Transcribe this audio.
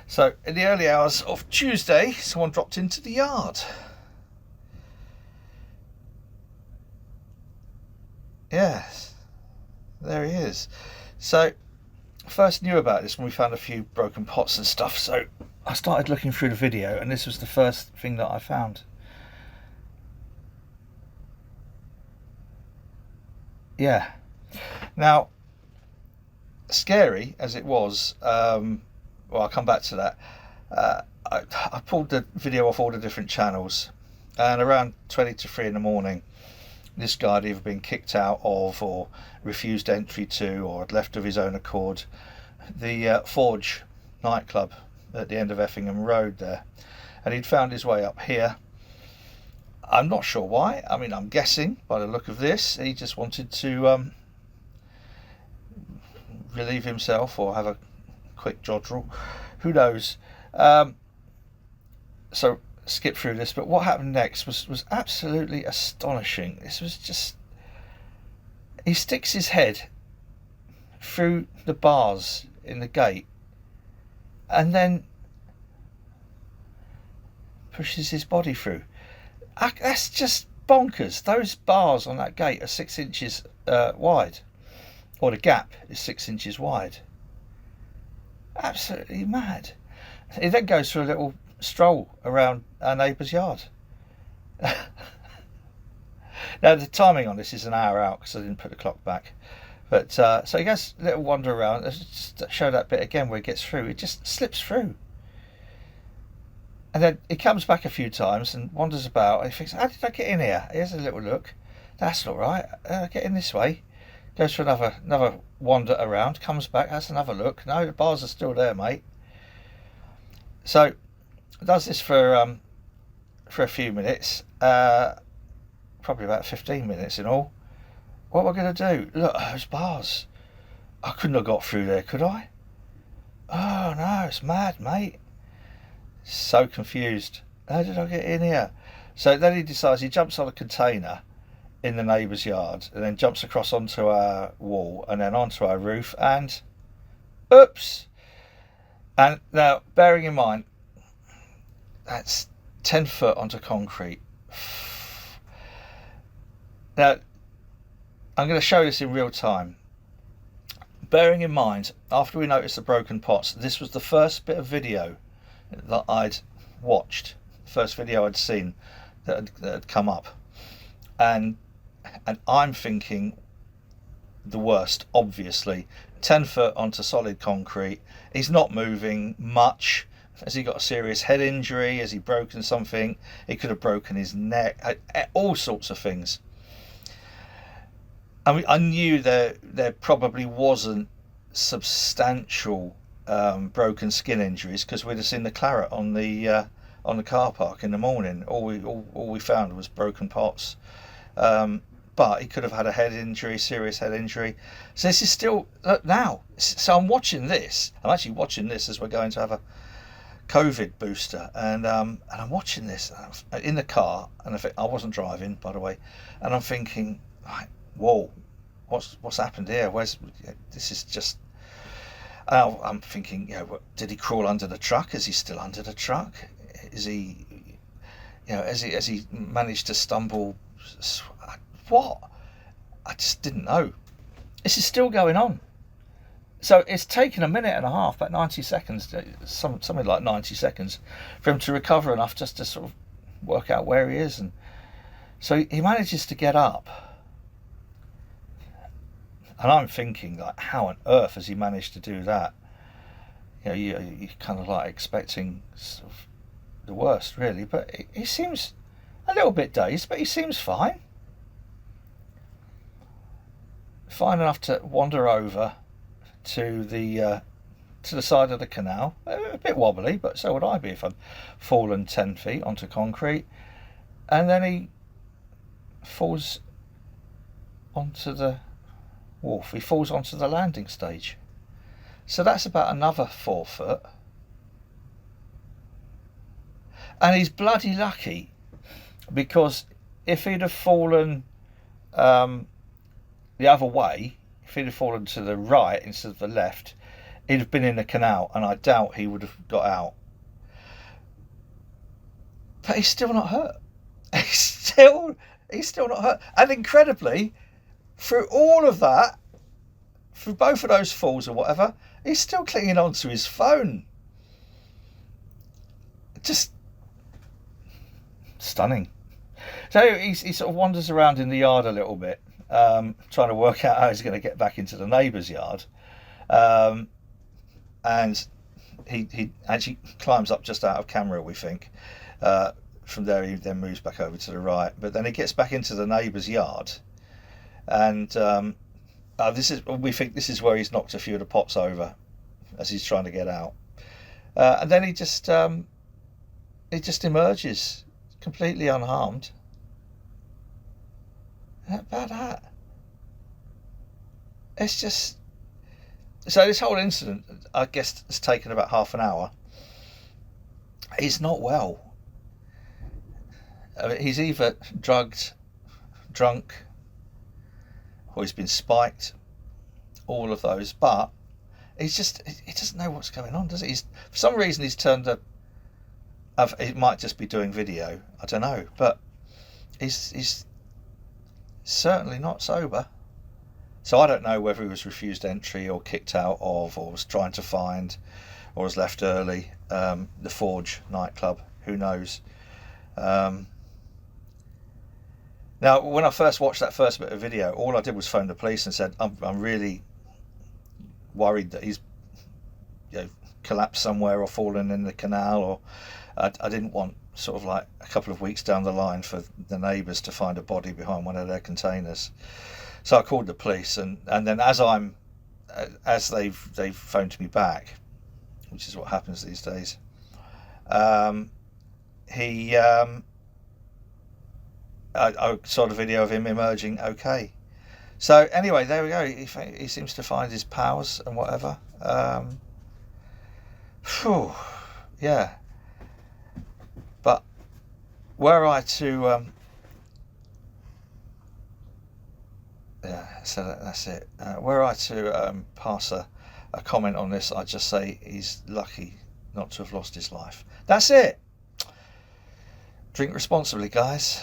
So in the early hours of Tuesday, someone dropped into the yard. Yes, there he is. So first knew about this when we found a few broken pots and stuff, so I started looking through the video, and this was the first thing that I found. Yeah. Now, scary as it was, well, I'll come back to that. I pulled the video off all the different channels, and around 20 to 3 in the morning, this guy had either been kicked out of or refused entry to, or had left of his own accord, the Forge nightclub at the end of Effingham Road there, and he'd found his way up here. I'm not sure why. I mean, I'm guessing by the look of this, he just wanted to relieve himself or have a quick jodrell. Who knows? So skip through this, but what happened next was absolutely astonishing. This was just, he sticks his head through the bars in the gate and then pushes his body through. That's just bonkers. Those bars on that gate are 6 inches wide, or the gap is 6 inches wide. Absolutely mad. He then goes for a little stroll around our neighbour's yard. Now the timing on this is an hour out because I didn't put the clock back, but so he goes a little wander around. Just show that bit again where he gets through. It just slips through, and then he comes back a few times and wanders about. And he thinks, how did I get in here? Here's a little look. That's not right. Get in this way. Goes for another wander around. Comes back, has another look. No, the bars are still there, mate. So does this for a few minutes, probably about 15 minutes in all. What am I going to do? Look, those bars. I couldn't have got through there, could I? Oh no, it's mad, mate. So confused. How did I get in here? So then he decides, he jumps on a container in the neighbour's yard and then jumps across onto our wall and then onto our roof, and oops. And now, bearing in mind, that's 10 foot onto concrete. Now, I'm going to show this in real time. Bearing in mind, after we noticed the broken pots, this was the first bit of video that I'd watched, first video I'd seen that had come up. And I'm thinking the worst, obviously. 10 foot onto solid concrete. He's not moving much. Has he got a serious head injury? Has he broken something? He could have broken his neck. All sorts of things. I mean, I knew there probably wasn't substantial broken skin injuries, because we'd have seen the claret on the car park in the morning. All we found was broken pots. But he could have had a head injury, serious head injury. So this is still now. So I'm watching this. I'm actually watching this as we're going to have a COVID booster, and I'm watching this in the car, and I wasn't driving, by the way, and I'm thinking, whoa, what's happened here? This is just. I'm thinking, did he crawl under the truck? Is he still under the truck? Is he, has he managed to stumble? What? I just didn't know. This is still going on. So it's taken a minute and a half, about 90 seconds, something like 90 seconds, for him to recover enough just to sort of work out where he is. And so he manages to get up. And I'm thinking, like, how on earth has he managed to do that? You're kind of like expecting sort of the worst, really. But he seems a little bit dazed, but he seems fine. Fine enough to wander over to the side of the canal. A bit wobbly, but so would I be if I'd fallen 10 feet onto concrete. And then he falls onto the wharf. He falls onto the landing stage. So that's about another 4 foot. And he's bloody lucky, because if he'd have fallen the other way, if he'd have fallen to the right instead of the left, he'd have been in the canal, and I doubt he would have got out. But he's still not hurt. He's still not hurt. And incredibly, through all of that, through both of those falls or whatever, he's still clinging on to his phone. Just stunning. So he sort of wanders around in the yard a little bit, trying to work out how he's going to get back into the neighbour's yard. And he actually climbs up just out of camera, we think. From there, he then moves back over to the right. But then he gets back into the neighbour's yard, and we think this is where he's knocked a few of the pots over as he's trying to get out. And then he just emerges completely unharmed. How about that? It's just... So this whole incident, I guess, has taken about half an hour. He's not well. I mean, he's either drugged, drunk, or he's been spiked. All of those, but he doesn't know what's going on, does he? For some reason, he's turned up. It might just be doing video. I don't know, but he's certainly not sober. So I don't know whether he was refused entry or kicked out of, or was trying to find, or was left early. The Forge nightclub, who knows? Now, when I first watched that first bit of video, all I did was phone the police and said, I'm really worried that he's collapsed somewhere or fallen in the canal, or I didn't want sort of like a couple of weeks down the line for the neighbours to find a body behind one of their containers. So I called the police, and then as they've phoned me back, which is what happens these days, I saw the video of him emerging okay. So anyway, there we go. He seems to find his powers and whatever. Yeah. But were I to so that's it. Were I to pass a comment on this, I'd just say he's lucky not to have lost his life. That's it. Drink responsibly, guys.